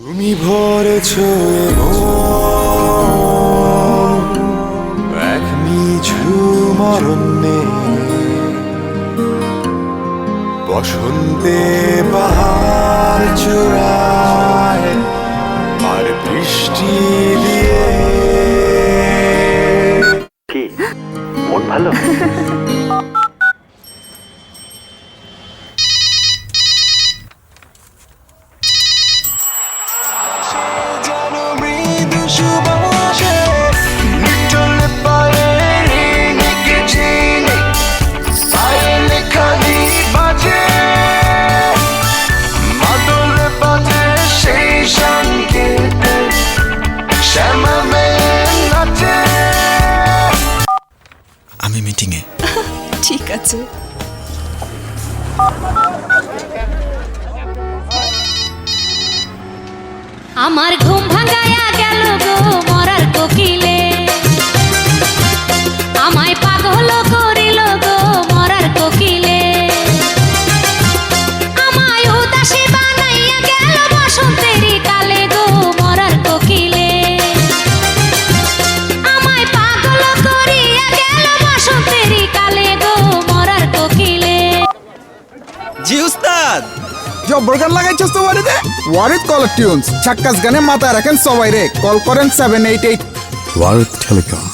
তুমি ভরেছো এক নিঝুম অরণ্যে, বসন্তে বাহার চূড়ায় আর বৃষ্টি দিয়ে। কি মন ভালো? আমি মিটিংয়ে। ঠিক আছে। আমার ঘুম ভাঙায়া গেল গো মরার কোকিলে, আমায় পাগল করিল গো মরার কোকিলে, আমায় উদাসী বানাইয়া গেল বসন্তেরই কালে গো মরার কোকিলে, আমায় পাগল করিয়া গেল বসন্তেরই কালে গো মরার কোকিলে। জি উস্তাদ, জব্বর গান লাগাইছস তো বাড়িতে? ওয়ারিদ কলার টিউনস ছাক্কাস গানে মাথায় রাখেন সবাই রে। কল করেন 788 ওয়ারিদ টেলিকম।